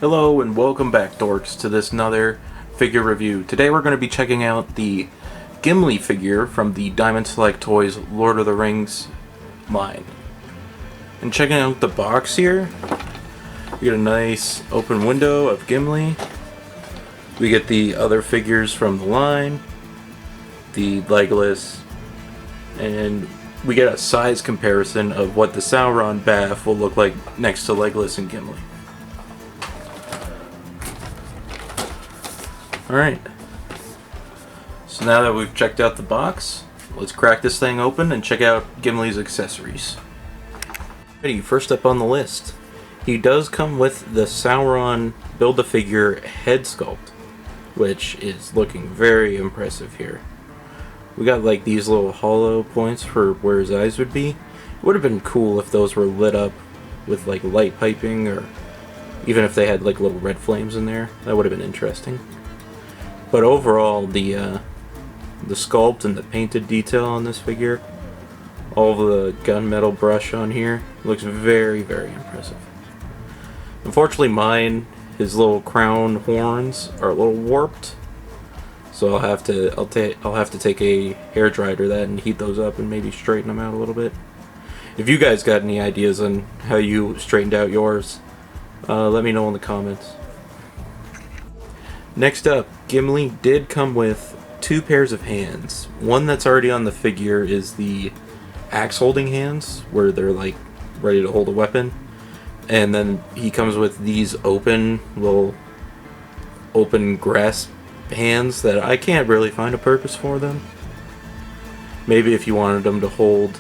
Hello and welcome back, dorks, to this another figure review. Today we're going to be checking out the Gimli figure from the Diamond Select Toys Lord of the Rings line. And checking out the box here, we get a nice open window of Gimli. We get the other figures from the line, the Legolas, and we get a size comparison of what the Sauron bath will look like next to Legolas and Gimli. Alright, so now that we've checked out the box, let's crack this thing open and check out Gimli's accessories. Alrighty, first up on the list, he does come with the Sauron Build-A-Figure head sculpt, which is looking very impressive here. We got like these little hollow points for where his eyes would be. It would have been cool if those were lit up with like light piping, or even if they had like little red flames in there. That would have been interesting. But overall, the sculpt and the painted detail on this figure, all the gunmetal brush on here, looks very, very impressive. Unfortunately, his little crown horns are a little warped, so I'll have to take a hairdryer to that and heat those up and maybe straighten them out a little bit. If you guys got any ideas on how you straightened out yours, let me know in the comments. Next up, Gimli did come with two pairs of hands. One that's already on the figure is the axe holding hands, where they're like ready to hold a weapon. And then he comes with these open grasp hands that I can't really find a purpose for them. Maybe if you wanted them to hold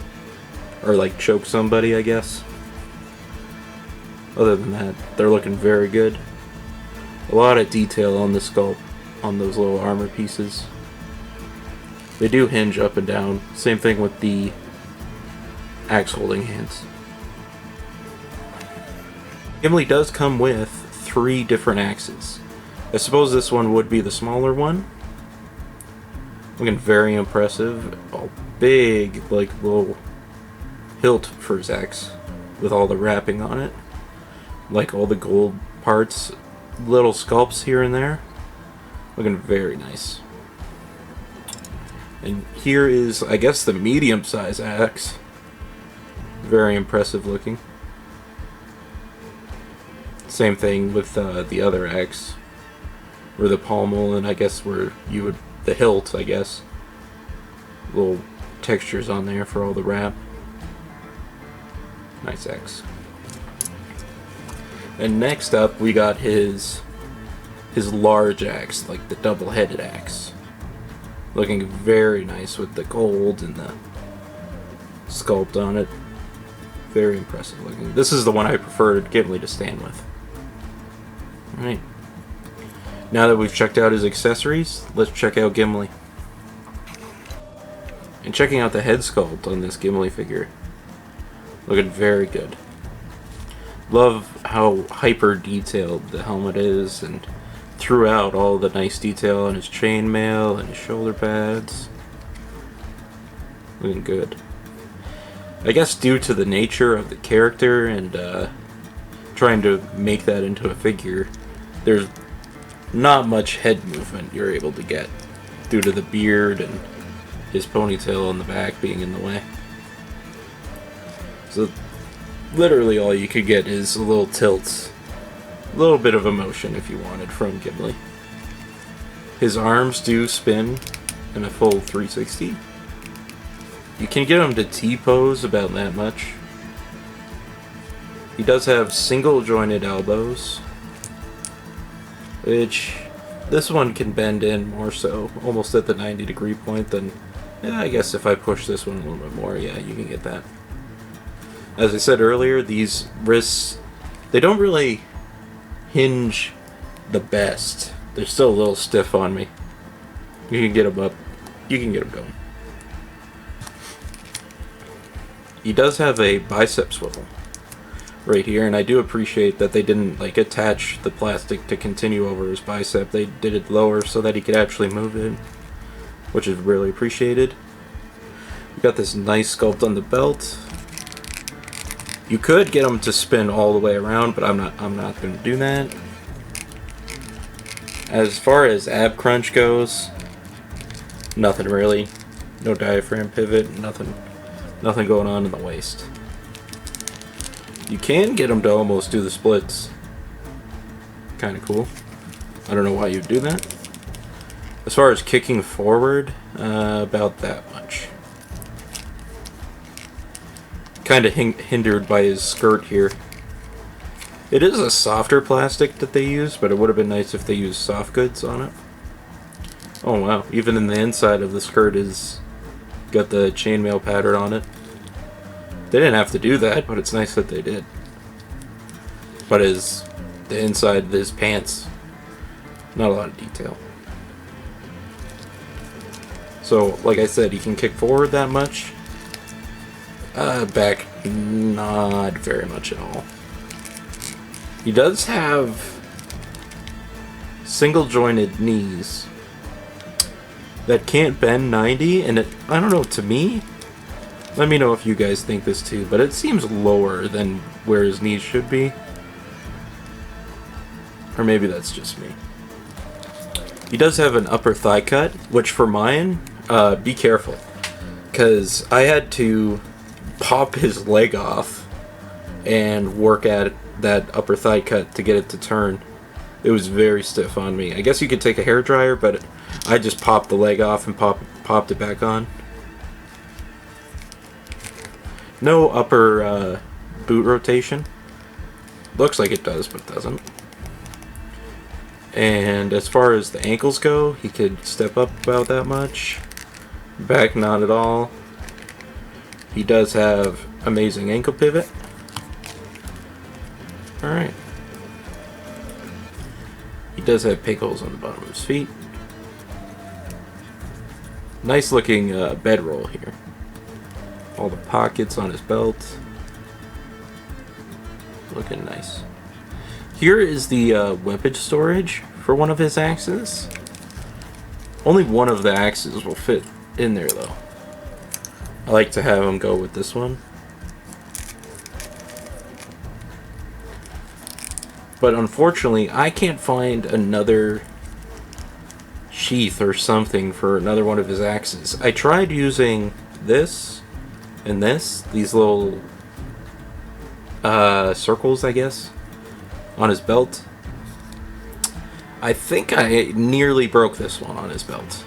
or like choke somebody, I guess. Other than that, they're looking very good. A lot of detail on the sculpt on those little armor pieces. They do hinge up and down. Same thing with the axe holding hands. Gimli does come with 3 different axes. I suppose this one would be the smaller one. Looking very impressive. A big, like, little hilt for his axe with all the wrapping on it. Like all the gold parts. Little sculpts here and there. Looking very nice. And here is, I guess, the medium-sized axe. Very impressive looking. Same thing with the other axe. Or the pommel, and I guess where you would... the hilt, I guess. Little textures on there for all the wrap. Nice axe. And next up, we got his large axe, like the double-headed axe. Looking very nice with the gold and the sculpt on it. Very impressive looking. This is the one I preferred Gimli to stand with. Alright. Now that we've checked out his accessories, let's check out Gimli. And checking out the head sculpt on this Gimli figure. Looking very good. Love how hyper detailed the helmet is, and throughout all the nice detail on his chainmail and his shoulder pads. Looking good. I guess due to the nature of the character and trying to make that into a figure, there's not much head movement you're able to get due to the beard and his ponytail on the back being in the way. So literally all you could get is a little tilt, a little bit of emotion if you wanted from Gimli. His arms do spin in a full 360. You can get him to T-pose about that much. He does have single jointed elbows, which this one can bend in more so, almost at the 90-degree point. Then I guess if I push this one a little bit more, yeah, you can get that. As I said earlier, these wrists, they don't really hinge the best. They're still a little stiff on me. You can get them up. You can get them going. He does have a bicep swivel right here, and I do appreciate that they didn't like attach the plastic to continue over his bicep. They did it lower so that he could actually move it, which is really appreciated. We got this nice sculpt on the belt. You could get them to spin all the way around, but I'm not going to do that. As far as ab crunch goes, nothing really. No diaphragm pivot, nothing going on in the waist. You can get them to almost do the splits. Kind of cool. I don't know why you'd do that. As far as kicking forward, about that much. Kind of hindered by his skirt here. It is a softer plastic that they use, but it would have been nice if they used soft goods on it. Oh wow, even in the inside of the skirt is got the chainmail pattern on it. They didn't have to do that, but it's nice that they did. But the inside of his pants, not a lot of detail. So, like I said, he can kick forward that much. Back, not very much at all. He does have single jointed knees that can't bend 90, and I don't know, to me, let me know if you guys think this too, but it seems lower than where his knees should be. Or maybe that's just me. He does have an upper thigh cut, which for mine, be careful, because I had to pop his leg off and work at that upper thigh cut to get it to turn. It was very stiff on me. I guess you could take a hairdryer, but I just popped the leg off and popped it back on. No upper boot rotation. Looks like it does, but doesn't. And as far as the ankles go, he could step up about that much. Back, not at all. He does have amazing ankle pivot. Alright. He does have pig holes on the bottom of his feet. Nice looking bedroll here. All the pockets on his belt. Looking nice. Here is the weapon storage for one of his axes. Only one of the axes will fit in there though. I like to have him go with this one. But unfortunately, I can't find another sheath or something for another one of his axes. I tried using this and this, these little circles, I guess, on his belt. I think I nearly broke this one on his belt.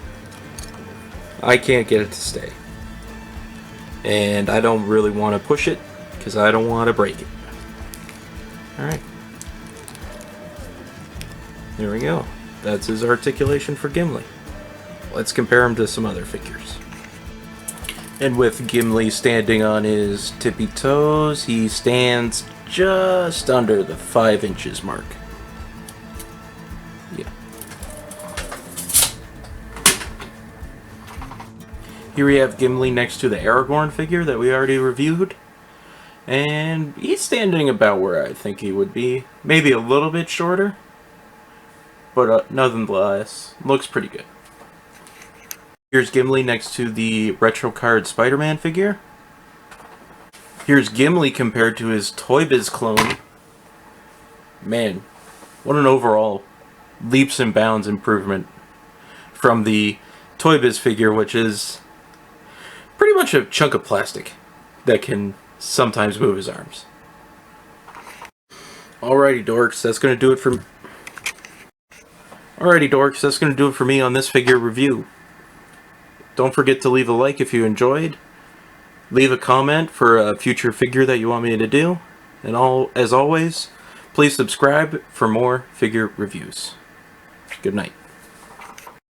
I can't get it to stay. And I don't really want to push it because I don't want to break it. Alright. There we go. That's his articulation for Gimli. Let's compare him to some other figures. And with Gimli standing on his tippy toes, he stands just under the 5 inches mark. Yeah. Here we have Gimli next to the Aragorn figure that we already reviewed. And he's standing about where I think he would be. Maybe a little bit shorter. But nonetheless, looks pretty good. Here's Gimli next to the retro card Spider-Man figure. Here's Gimli compared to his Toy Biz clone. Man, what an overall leaps and bounds improvement from the Toy Biz figure, which is pretty much a chunk of plastic that can sometimes move his arms. Alrighty, dorks, that's going to do it for me on this figure review. Don't forget to leave a like if you enjoyed. Leave a comment for a future figure that you want me to do. And as always, please subscribe for more figure reviews. Good night.